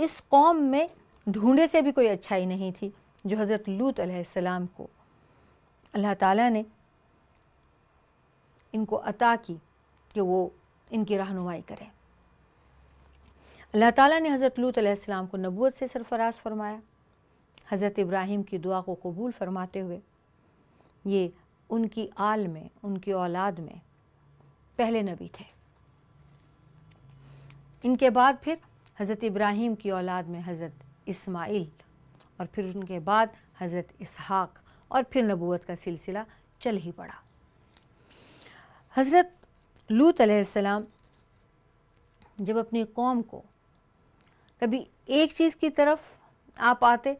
اس قوم میں ڈھونڈے سے بھی کوئی اچھائی نہیں تھی جو حضرت لوط علیہ السلام کو اللہ تعالیٰ نے ان کو عطا کی کہ وہ ان کی رہنمائی کریں۔ اللہ تعالیٰ نے حضرت لوط علیہ السلام کو نبوت سے سرفراز فرمایا، حضرت ابراہیم کی دعا کو قبول فرماتے ہوئے یہ ان کی آل میں، ان کی اولاد میں پہلے نبی تھے۔ ان کے بعد پھر حضرت ابراہیم کی اولاد میں حضرت اسماعیل، اور پھر ان کے بعد حضرت اسحاق، اور پھر نبوت کا سلسلہ چل ہی پڑا۔ حضرت لوط علیہ السلام جب اپنی قوم کو کبھی ایک چیز کی طرف آپ آتے،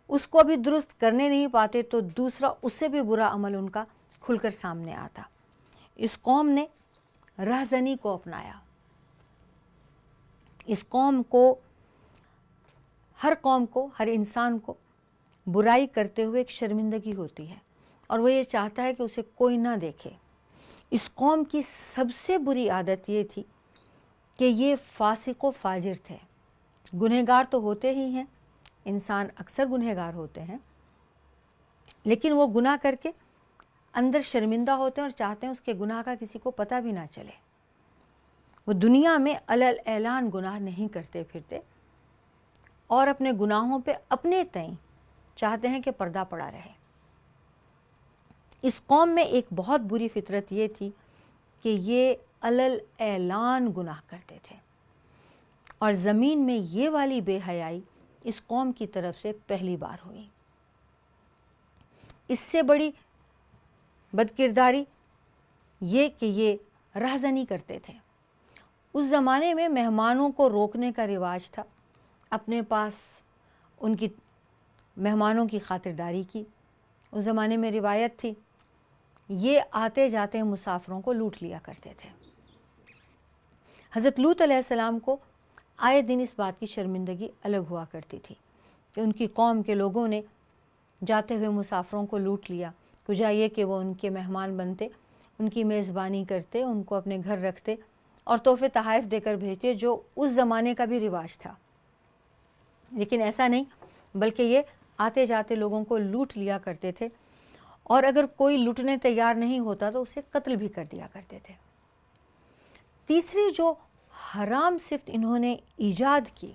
اس کو بھی درست کرنے نہیں پاتے، تو دوسرا اس سے بھی برا عمل ان کا کھل کر سامنے آتا۔ اس قوم نے رہزنی کو اپنایا۔ اس قوم کو، ہر انسان کو برائی کرتے ہوئے ایک شرمندگی ہوتی ہے، اور وہ یہ چاہتا ہے کہ اسے کوئی نہ دیکھے۔ اس قوم کی سب سے بری عادت یہ تھی کہ یہ فاسق و فاجر تھے۔ گنہگار تو ہوتے ہی ہیں، انسان اکثر گنہگار ہوتے ہیں، لیکن وہ گناہ کر کے اندر شرمندہ ہوتے ہیں اور چاہتے ہیں اس کے گناہ کا کسی کو پتہ بھی نہ چلے۔ وہ دنیا میں علل اعلان گناہ نہیں کرتے پھرتے، اور اپنے گناہوں پہ اپنے تئیں چاہتے ہیں کہ پردہ پڑا رہے۔ اس قوم میں ایک بہت بری فطرت یہ تھی کہ یہ علل اعلان گناہ کرتے تھے، اور زمین میں یہ والی بے حیائی اس قوم کی طرف سے پہلی بار ہوئی۔ اس سے بڑی بدکرداری یہ کہ یہ رہزنی کرتے تھے۔ اس زمانے میں مہمانوں کو روکنے کا رواج تھا، اپنے پاس ان کی مہمانوں کی خاطرداری کی۔ اس زمانے میں روایت تھی، یہ آتے جاتے مسافروں کو لوٹ لیا کرتے تھے۔ حضرت لوط علیہ السلام کو آئے دن اس بات کی شرمندگی الگ ہوا کرتی تھی کہ ان کی قوم کے لوگوں نے جاتے ہوئے مسافروں کو لوٹ لیا، کجا یہ کہ وہ ان کے مہمان بنتے، ان کی میزبانی کرتے، ان کو اپنے گھر رکھتے اور تحفے تحائف دے کر بھیجتے، جو اس زمانے کا بھی رواج تھا۔ لیکن ایسا نہیں، بلکہ یہ آتے جاتے لوگوں کو لوٹ لیا کرتے تھے، اور اگر کوئی لوٹنے تیار نہیں ہوتا تو اسے قتل بھی کر دیا کرتے تھے۔ تیسری جو حرام صفت انہوں نے ایجاد کی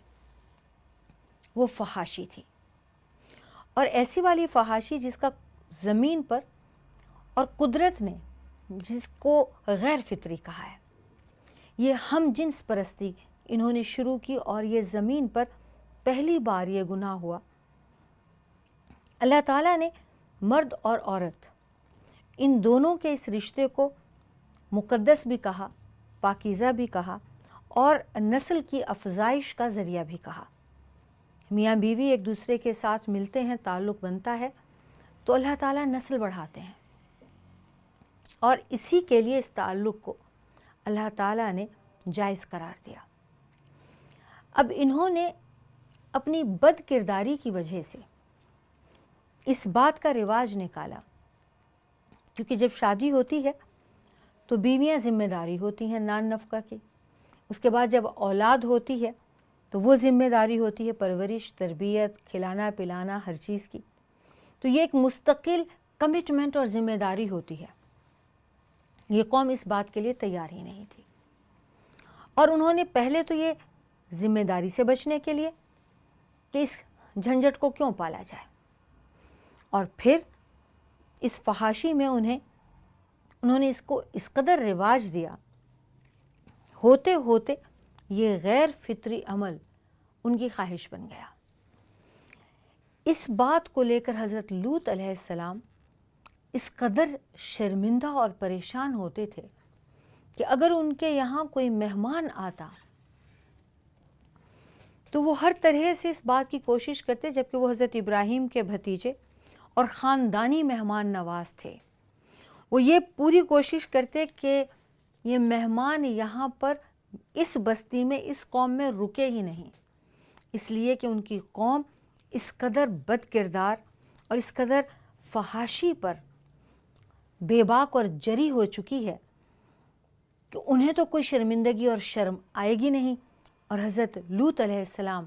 وہ فحاشی تھی، اور ایسی والی فحاشی جس کا زمین پر اور قدرت نے جس کو غیر فطری کہا ہے۔ یہ ہم جنس پرستی انہوں نے شروع کی، اور یہ زمین پر پہلی بار یہ گناہ ہوا۔ اللہ تعالیٰ نے مرد اور عورت ان دونوں کے اس رشتے کو مقدس بھی کہا، پاکیزہ بھی کہا، اور نسل کی افزائش کا ذریعہ بھی کہا۔ میاں بیوی ایک دوسرے کے ساتھ ملتے ہیں، تعلق بنتا ہے، تو اللہ تعالیٰ نسل بڑھاتے ہیں، اور اسی کے لیے اس تعلق کو اللہ تعالیٰ نے جائز قرار دیا۔ اب انہوں نے اپنی بد کرداری کی وجہ سے اس بات کا رواج نکالا، کیونکہ جب شادی ہوتی ہے تو بیویاں ذمہ داری ہوتی ہیں نان نفقہ کی، اس کے بعد جب اولاد ہوتی ہے تو وہ ذمہ داری ہوتی ہے پرورش، تربیت، کھلانا پلانا، ہر چیز کی۔ تو یہ ایک مستقل کمٹمنٹ اور ذمہ داری ہوتی ہے۔ یہ قوم اس بات کے لیے تیار ہی نہیں تھی، اور انہوں نے پہلے تو یہ ذمہ داری سے بچنے کے لیے کہ اس جھنجھٹ کو کیوں پالا جائے، اور پھر اس فحاشی میں انہوں نے اس کو اس قدر رواج دیا، ہوتے ہوتے یہ غیر فطری عمل ان کی خواہش بن گیا۔ اس بات کو لے کر حضرت لوط علیہ السلام اس قدر شرمندہ اور پریشان ہوتے تھے کہ اگر ان کے یہاں کوئی مہمان آتا تو وہ ہر طرح سے اس بات کی کوشش کرتے، جبکہ وہ حضرت ابراہیم کے بھتیجے اور خاندانی مہمان نواز تھے، وہ یہ پوری کوشش کرتے کہ یہ مہمان یہاں پر اس بستی میں، اس قوم میں رکے ہی نہیں، اس لیے کہ ان کی قوم اس قدر بد کردار اور اس قدر فحاشی پر بے باک اور جری ہو چکی ہے کہ انہیں تو کوئی شرمندگی اور شرم آئے گی نہیں، اور حضرت لوط علیہ السلام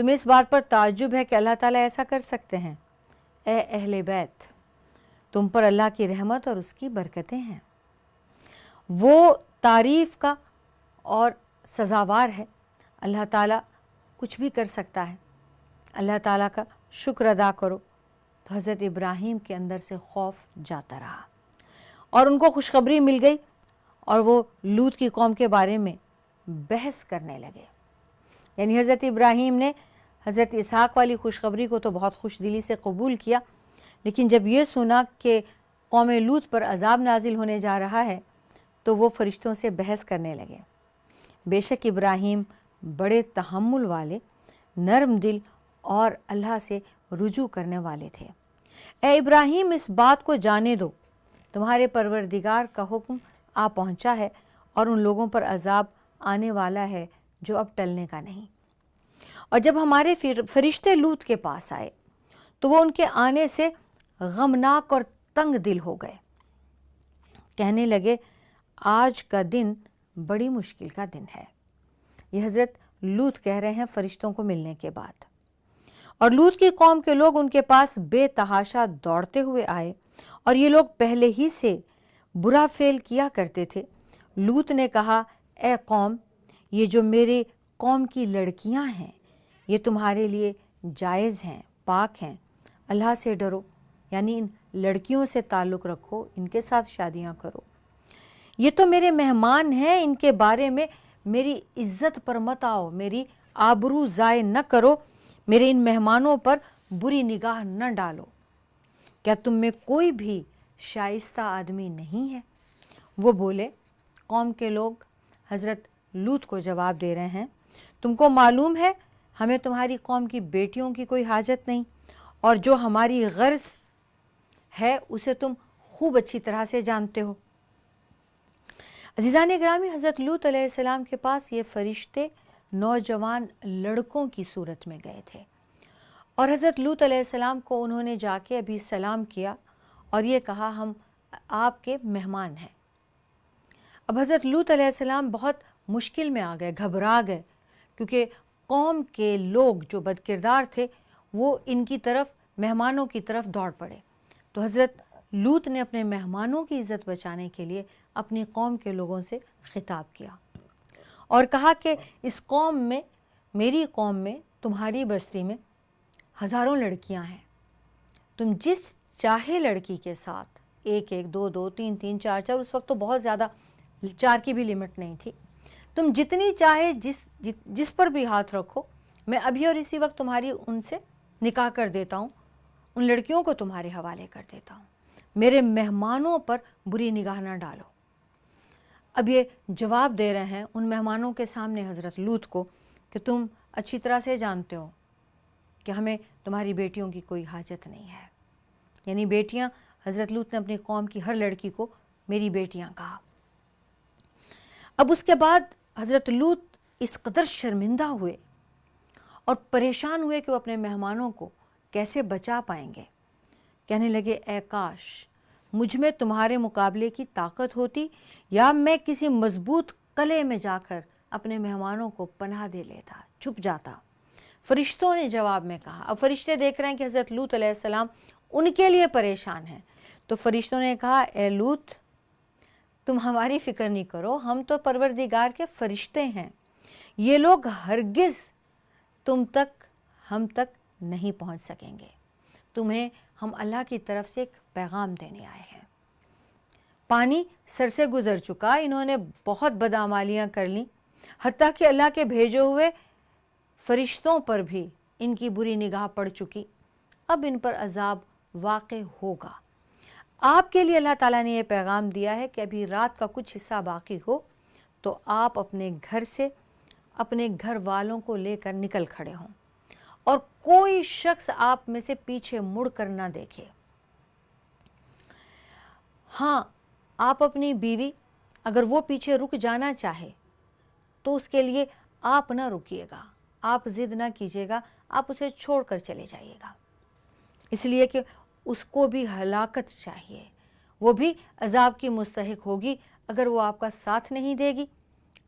تمہیں اس بات پر تعجب ہے کہ اللہ تعالیٰ ایسا کر سکتے ہیں؟ اے اہل بیت، تم پر اللہ کی رحمت اور اس کی برکتیں ہیں۔ وہ تعریف کا اور سزاوار ہے۔ اللہ تعالیٰ کچھ بھی کر سکتا ہے۔ اللہ تعالیٰ کا شکر ادا کرو۔ تو حضرت ابراہیم کے اندر سے خوف جاتا رہا اور ان کو خوشخبری مل گئی اور وہ لوط کی قوم کے بارے میں بحث کرنے لگے۔ یعنی حضرت ابراہیم نے حضرت اسحاق والی خوشخبری کو تو بہت خوش دلی سے قبول کیا، لیکن جب یہ سنا کہ قوم لوط پر عذاب نازل ہونے جا رہا ہے تو وہ فرشتوں سے بحث کرنے لگے۔ بے شک ابراہیم بڑے تحمل والے، نرم دل اور اللہ سے رجوع کرنے والے تھے۔ اے ابراہیم، اس بات کو جانے دو، تمہارے پروردگار کا حکم آ پہنچا ہے اور ان لوگوں پر عذاب آنے والا ہے جو اب ٹلنے کا نہیں۔ اور جب ہمارے فرشتے لوط کے پاس آئے تو وہ ان کے آنے سے غمناک اور تنگ دل ہو گئے۔ کہنے لگے، آج کا دن بڑی مشکل کا دن ہے۔ یہ حضرت لوط کہہ رہے ہیں فرشتوں کو ملنے کے بعد۔ اور لوط کی قوم کے لوگ ان کے پاس بے تحاشا دوڑتے ہوئے آئے، اور یہ لوگ پہلے ہی سے برا فعل کیا کرتے تھے۔ لوط نے کہا، اے قوم، یہ جو میرے قوم کی لڑکیاں ہیں یہ تمہارے لیے جائز ہیں، پاک ہیں۔ اللہ سے ڈرو، یعنی ان لڑکیوں سے تعلق رکھو، ان کے ساتھ شادیاں کرو۔ یہ تو میرے مہمان ہیں، ان کے بارے میں میری عزت پر مت آؤ، میری آبرو ضائع نہ کرو، میرے ان مہمانوں پر بری نگاہ نہ ڈالو۔ کیا تم میں کوئی بھی شائستہ آدمی نہیں ہے؟ وہ بولے، قوم کے لوگ حضرت لوط کو جواب دے رہے ہیں، تم کو معلوم ہے ہمیں تمہاری قوم کی بیٹیوں کی کوئی حاجت نہیں، اور جو ہماری غرض ہے اسے تم خوب اچھی طرح سے جانتے ہو۔ عزیزان گرامی، حضرت لوط علیہ السلام کے پاس یہ فرشتے نوجوان لڑکوں کی صورت میں گئے تھے، اور حضرت لوط علیہ السلام کو انہوں نے جا کے ابھی سلام کیا اور یہ کہا، ہم آپ کے مہمان ہیں۔ اب حضرت لوط علیہ السلام بہت مشکل میں آ گئے، گھبرا گئے، کیونکہ قوم کے لوگ جو بد کردار تھے وہ ان کی طرف، مہمانوں کی طرف دوڑ پڑے۔ تو حضرت لوط نے اپنے مہمانوں کی عزت بچانے کے لیے اپنی قوم کے لوگوں سے خطاب کیا اور کہا کہ اس قوم میں، میری قوم میں، تمہاری بستی میں ہزاروں لڑکیاں ہیں، تم جس چاہے لڑکی کے ساتھ ایک ایک، دو دو، تین تین، چار چار، اس وقت تو بہت زیادہ، چار کی بھی لمٹ نہیں تھی، تم جتنی چاہے جس پر بھی ہاتھ رکھو، میں ابھی اور اسی وقت تمہاری ان سے نکاح کر دیتا ہوں، ان لڑکیوں کو تمہارے حوالے کر دیتا ہوں، میرے مہمانوں پر بری نگاہ نہ ڈالو۔ اب یہ جواب دے رہے ہیں ان مہمانوں کے سامنے حضرت لوط کو کہ تم اچھی طرح سے جانتے ہو کہ ہمیں تمہاری بیٹیوں کی کوئی حاجت نہیں ہے۔ یعنی بیٹیاں، حضرت لوط نے اپنی قوم کی ہر لڑکی کو میری بیٹیاں کہا۔ اب اس کے بعد حضرت لوط اس قدر شرمندہ ہوئے اور پریشان ہوئے کہ وہ اپنے مہمانوں کو کیسے بچا پائیں گے۔ کہنے لگے، اے کاش مجھ میں تمہارے مقابلے کی طاقت ہوتی، یا میں کسی مضبوط قلعے میں جا کر اپنے مہمانوں کو پناہ دے لیتا، چھپ جاتا۔ فرشتوں نے جواب میں کہا۔ اب فرشتے دیکھ رہے ہیں کہ حضرت لوط علیہ السلام ان کے لیے پریشان ہیں، تو فرشتوں نے کہا، اے لوط، تم ہماری فکر نہیں کرو، ہم تو پروردگار کے فرشتے ہیں، یہ لوگ ہرگز ہم تک نہیں پہنچ سکیں گے، تمہیں ہم اللہ کی طرف سے ایک پیغام دینے آئے ہیں۔ پانی سر سے گزر چکا، انہوں نے بہت بدعمالیاں کر لیں، حتیٰ کہ اللہ کے بھیجے ہوئے فرشتوں پر بھی ان کی بری نگاہ پڑ چکی، اب ان پر عذاب واقع ہوگا۔ آپ کے لیے اللہ تعالیٰ نے یہ پیغام دیا ہے کہ ابھی رات کا کچھ حصہ باقی ہو تو آپ اپنے گھر سے اپنے گھر والوں کو لے کر نکل کھڑے ہوں، اور کوئی شخص آپ میں سے پیچھے مڑ کر نہ دیکھے۔ ہاں، آپ اپنی بیوی، اگر وہ پیچھے رک جانا چاہے تو اس کے لیے آپ نہ رکیے گا، آپ ضد نہ کیجیے گا، آپ اسے چھوڑ کر چلے جائیے گا، اس لیے کہ اس کو بھی ہلاکت چاہیے، وہ بھی عذاب کی مستحق ہوگی اگر وہ آپ کا ساتھ نہیں دے گی،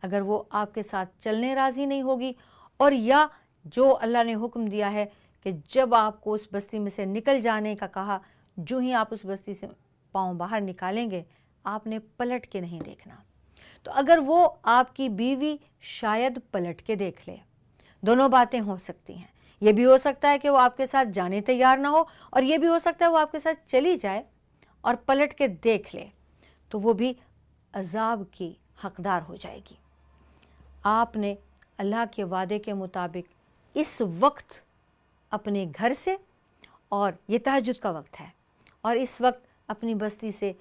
اگر وہ آپ کے ساتھ چلنے راضی نہیں ہوگی، اور یا جو اللہ نے حکم دیا ہے کہ جب آپ کو اس بستی میں سے نکل جانے کا کہا، جو ہی آپ اس بستی سے پاؤں باہر نکالیں گے آپ نے پلٹ کے نہیں دیکھنا۔ تو اگر وہ آپ کی بیوی شاید پلٹ کے دیکھ لے، دونوں باتیں ہو سکتی ہیں، یہ بھی ہو سکتا ہے کہ وہ آپ کے ساتھ جانے تیار نہ ہو، اور یہ بھی ہو سکتا ہے وہ آپ کے ساتھ چلی جائے اور پلٹ کے دیکھ لے، تو وہ بھی عذاب کی حقدار ہو جائے گی۔ آپ نے اللہ کے وعدے کے مطابق اس وقت اپنے گھر سے، اور یہ تہجد کا وقت ہے، اور اس وقت اپنی بستی سے،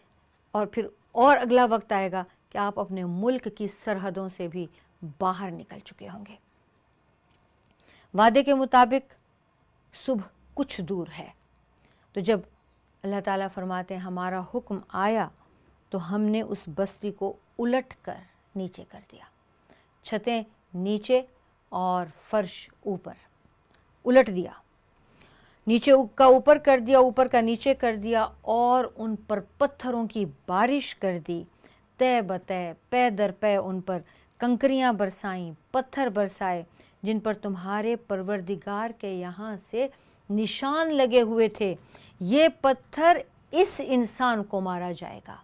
اور پھر اور اگلا وقت آئے گا کہ آپ اپنے ملک کی سرحدوں سے بھی باہر نکل چکے ہوں گے۔ وعدے کے مطابق صبح کچھ دور ہے، تو جب اللہ تعالیٰ فرماتے ہیں ہمارا حکم آیا تو ہم نے اس بستی کو الٹ کر نیچے کر دیا، چھتیں نیچے اور فرش اوپر، الٹ دیا، نیچے کا اوپر کر دیا، اوپر کا نیچے کر دیا، اور ان پر پتھروں کی بارش کر دی، تے بتے، پے در پے ان پر کنکریاں برسائیں، پتھر برسائے جن پر تمہارے پروردگار کے یہاں سے نشان لگے ہوئے تھے، یہ پتھر اس انسان کو مارا جائے گا۔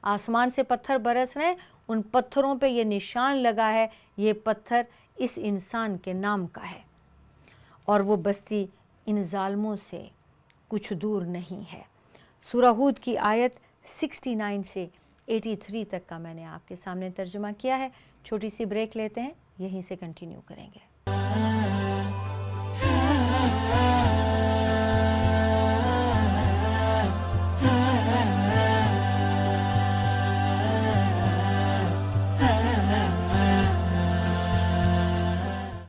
آسمان سے پتھر برس رہے ہیں، ان پتھروں پہ یہ نشان لگا ہے، یہ پتھر اس انسان کے نام کا ہے، اور وہ بستی ان ظالموں سے کچھ دور نہیں ہے۔ سورہ ہود کی آیت 69 سے 83 تک کا میں نے آپ کے سامنے ترجمہ کیا ہے۔ چھوٹی سی بریک لیتے ہیں، یہیں سے کنٹینیو کریں گے۔